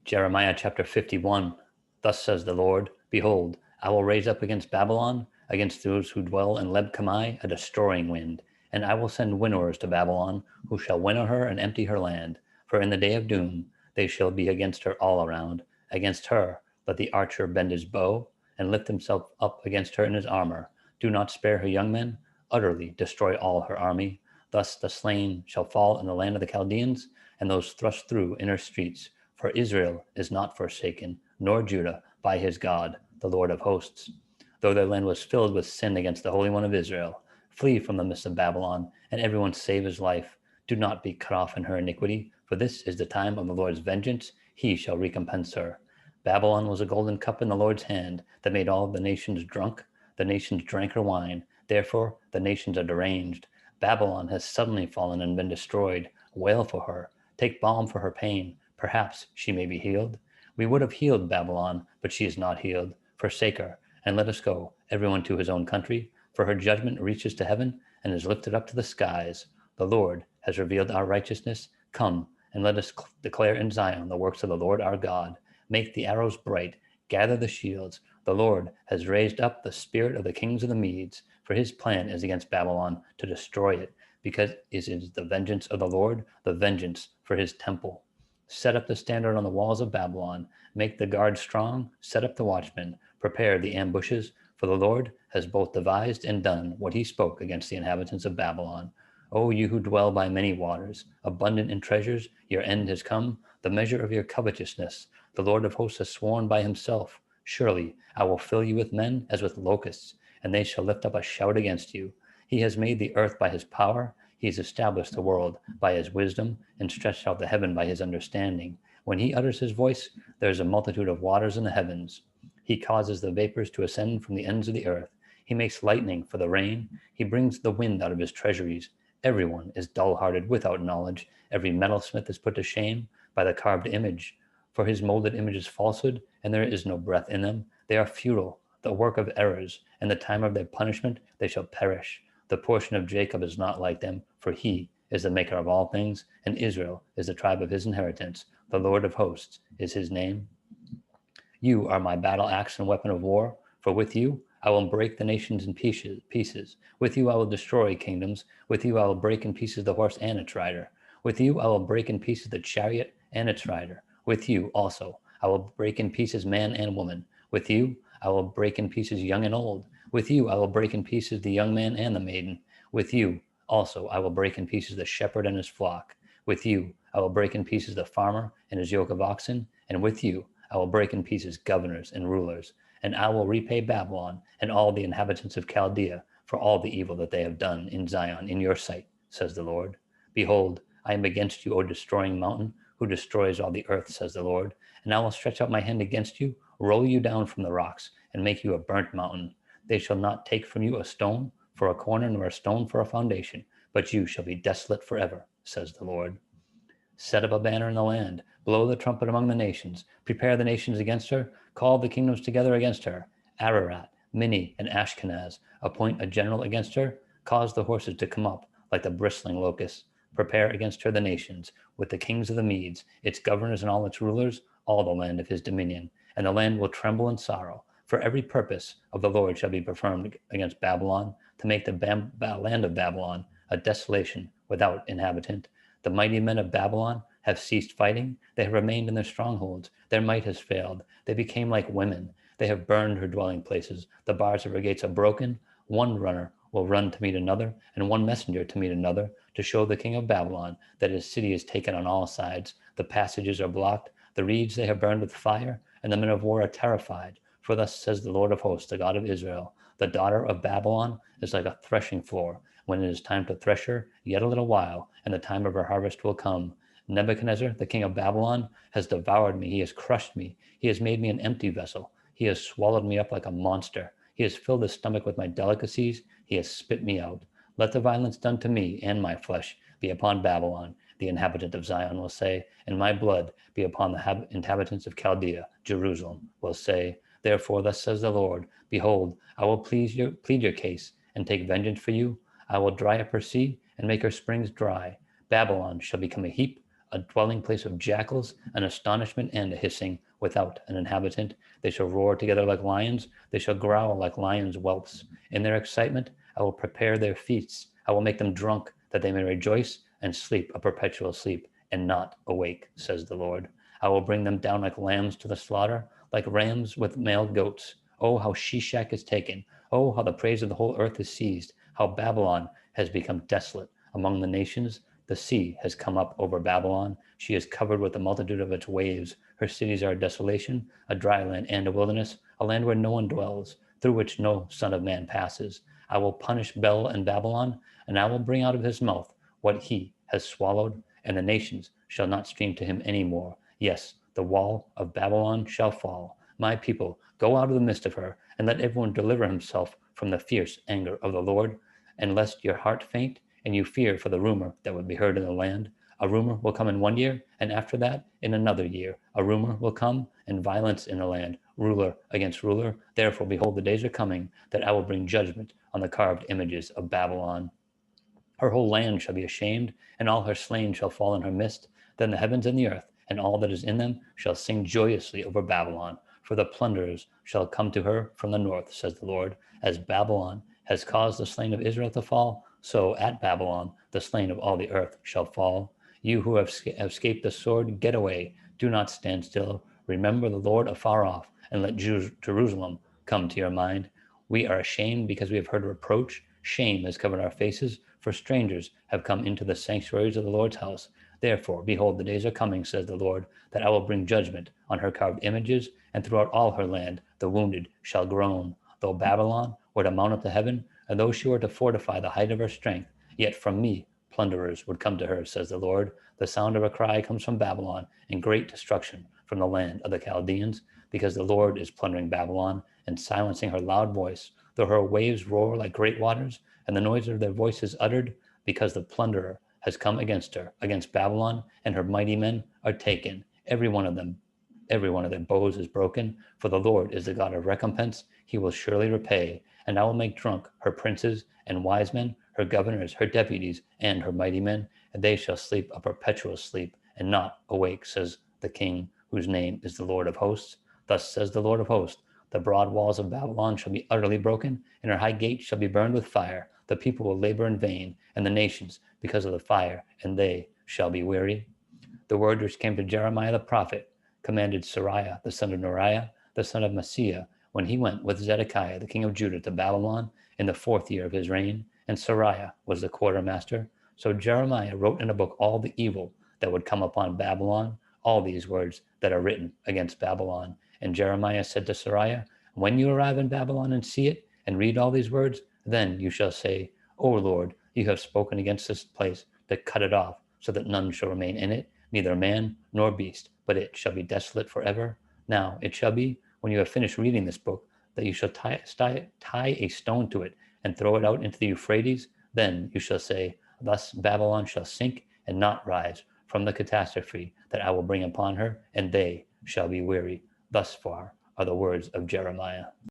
Jeremiah chapter 51. Thus says the Lord, Behold, I will raise up against Babylon, against those who dwell in Leb-Kamai, a destroying wind. And I will send winnowers to Babylon, who shall winnow her and empty her land. For in the day of doom they shall be against her all around. Against her let the archer bend his bow, and lift himself up against her in his armor. Do not spare her young men, utterly destroy all her army. Thus the slain shall fall in the land of the Chaldeans, and those thrust through inner streets. For Israel is not forsaken, nor Judah, by his God, the Lord of hosts. Though their land was filled with sin against the Holy One of Israel, flee from the midst of Babylon, and everyone save his life. Do not be cut off in her iniquity, for this is the time of the Lord's vengeance. He shall recompense her. Babylon was a golden cup in the Lord's hand that made all the nations drunk. The nations drank her wine. Therefore the nations are deranged. Babylon has suddenly fallen and been destroyed. Wail for her. Take balm for her pain. Perhaps she may be healed. We would have healed Babylon, but she is not healed. Forsake her, and let us go, everyone to his own country. For her judgment reaches to heaven and is lifted up to the skies. The Lord has revealed our righteousness. Come, and let us declare in Zion the works of the Lord our God. Make the arrows bright. Gather the shields. The Lord has raised up the spirit of the kings of the Medes, for his plan is against Babylon, to destroy it, because it is the vengeance of the Lord, the vengeance for his temple. Set up the standard on the walls of Babylon. Make the guard strong. Set up the watchmen. Prepare the ambushes. For the Lord has both devised and done what he spoke against the inhabitants of Babylon. O you who dwell by many waters, abundant in treasures, your end has come, the measure of your covetousness. The Lord of hosts has sworn by himself, Surely I will fill you with men as with locusts, and they shall lift up a shout against you. He has made the earth by his power. He has established the world by his wisdom, and stretched out the heaven by his understanding. When he utters his voice, there is a multitude of waters in the heavens. He causes the vapors to ascend from the ends of the earth. He makes lightning for the rain. He brings the wind out of his treasuries. Everyone is dull-hearted without knowledge. Every metalsmith is put to shame by the carved image. For his molded image is falsehood, and there is no breath in them. They are futile, the work of errors. In the time of their punishment they shall perish. The portion of Jacob is not like them, for he is the maker of all things, and Israel is the tribe of his inheritance. The Lord of hosts is his name. You are my battle axe and weapon of war, for with you I will break the nations in pieces. With you I will destroy kingdoms. With you I will break in pieces the horse and its rider. With you I will break in pieces the chariot and its rider. With you also I will break in pieces man and woman. With you I will break in pieces young and old. With you I will break in pieces the young man and the maiden. With you also I will break in pieces the shepherd and his flock. With you I will break in pieces the farmer and his yoke of oxen. And with you I will break in pieces governors and rulers. And I will repay Babylon and all the inhabitants of Chaldea for all the evil that they have done in Zion in your sight, says the Lord. Behold, I am against you, O destroying mountain, who destroys all the earth, says the Lord. And I will stretch out my hand against you, roll you down from the rocks, and make you a burnt mountain. They shall not take from you a stone for a corner, nor a stone for a foundation, but you shall be desolate forever, says the Lord. Set up a banner in the land, blow the trumpet among the nations, prepare the nations against her, call the kingdoms together against her. Ararat, Minni, and Ashkenaz, appoint a general against her, cause the horses to come up like the bristling locusts. Prepare against her the nations, with the kings of the Medes, its governors and all its rulers, all the land of his dominion. And the land will tremble in sorrow, for every purpose of the Lord shall be performed against Babylon, to make the land of Babylon a desolation without inhabitant. The mighty men of Babylon have ceased fighting. They have remained in their strongholds. Their might has failed. They became like women. They have burned her dwelling places. The bars of her gates are broken. One runner will run to meet another, and one messenger to meet another, to show the king of Babylon that his city is taken on all sides. The passages are blocked. The reeds they have burned with fire, and the men of war are terrified. For thus says the Lord of hosts, the God of Israel, the daughter of Babylon is like a threshing floor. When it is time to thresh her, yet a little while, and the time of her harvest will come. Nebuchadnezzar, the king of Babylon, has devoured me. He has crushed me. He has made me an empty vessel. He has swallowed me up like a monster. He has filled his stomach with my delicacies. He has spit me out. Let the violence done to me and my flesh be upon Babylon, the inhabitant of Zion will say, and my blood be upon the inhabitants of Chaldea, Jerusalem will say. Therefore, thus says the Lord, Behold, I will plead your case and take vengeance for you. I will dry up her sea and make her springs dry. Babylon shall become a heap, a dwelling place of jackals, an astonishment and a hissing, without an inhabitant. They shall roar together like lions, they shall growl like lions' whelps. In their excitement I will prepare their feasts, I will make them drunk, that they may rejoice and sleep a perpetual sleep, and not awake, says the Lord. I will bring them down like lambs to the slaughter, like rams with male goats. Oh, how Shishak is taken! Oh, how the praise of the whole earth is seized! How Babylon has become desolate among the nations! The sea has come up over Babylon. She is covered with the multitude of its waves. Her cities are a desolation, a dry land and a wilderness, a land where no one dwells, through which no son of man passes. I will punish Bel and Babylon, and I will bring out of his mouth what he has swallowed, and the nations shall not stream to him any more. Yes, the wall of Babylon shall fall. My people, go out of the midst of her, and let everyone deliver himself from the fierce anger of the Lord. And lest your heart faint, and you fear for the rumor that would be heard in the land. A rumor will come in 1 year, and after that, in another year. A rumor will come, and violence in the land, ruler against ruler. Therefore, behold, the days are coming, that I will bring judgment on the carved images of Babylon. Her whole land shall be ashamed, and all her slain shall fall in her midst. Then the heavens and the earth, and all that is in them, shall sing joyously over Babylon. For the plunderers shall come to her from the north, says the Lord. As Babylon has caused the slain of Israel to fall, so at Babylon the slain of all the earth shall fall. You who have escaped the sword, get away. Do not stand still. Remember the Lord afar off, and let Jerusalem come to your mind. We are ashamed because we have heard reproach. Shame has covered our faces, for strangers have come into the sanctuaries of the Lord's house. Therefore, behold, the days are coming, says the Lord, that I will bring judgment on her carved images, and throughout all her land the wounded shall groan. Though Babylon were to mount up to heaven, and though she were to fortify the height of her strength, yet from me plunderers would come to her, says the Lord. The sound of a cry comes from Babylon, and great destruction from the land of the Chaldeans, because the Lord is plundering Babylon and silencing her loud voice. Though her waves roar like great waters, and the noise of their voices uttered, because the plunderer has come against her, against Babylon, and her mighty men are taken. Every one of their bows is broken, for the Lord is the God of recompense. He will surely repay, and I will make drunk her princes and wise men, her governors, her deputies, and her mighty men, and they shall sleep a perpetual sleep, and not awake, says the King, whose name is the Lord of hosts. Thus says the Lord of hosts, the broad walls of Babylon shall be utterly broken, and her high gates shall be burned with fire. The people will labor in vain, and the nations because of the fire, and they shall be weary. The word which came to Jeremiah the prophet commanded Seraiah the son of Neriah, the son of Maaseiah, when he went with Zedekiah the king of Judah to Babylon in the 4th year of his reign, and Seraiah was the quartermaster. So Jeremiah wrote in a book all the evil that would come upon Babylon, all these words that are written against Babylon. And Jeremiah said to Seraiah, when you arrive in Babylon and see it, and read all these words, then you shall say, O Lord, you have spoken against this place, to cut it off, so that none shall remain in it, neither man nor beast, but it shall be desolate forever. Now it shall be, when you have finished reading this book, that you shall tie a stone to it, and throw it out into the Euphrates. Then you shall say, thus Babylon shall sink and not rise from the catastrophe that I will bring upon her, and they shall be weary. Thus far are the words of Jeremiah.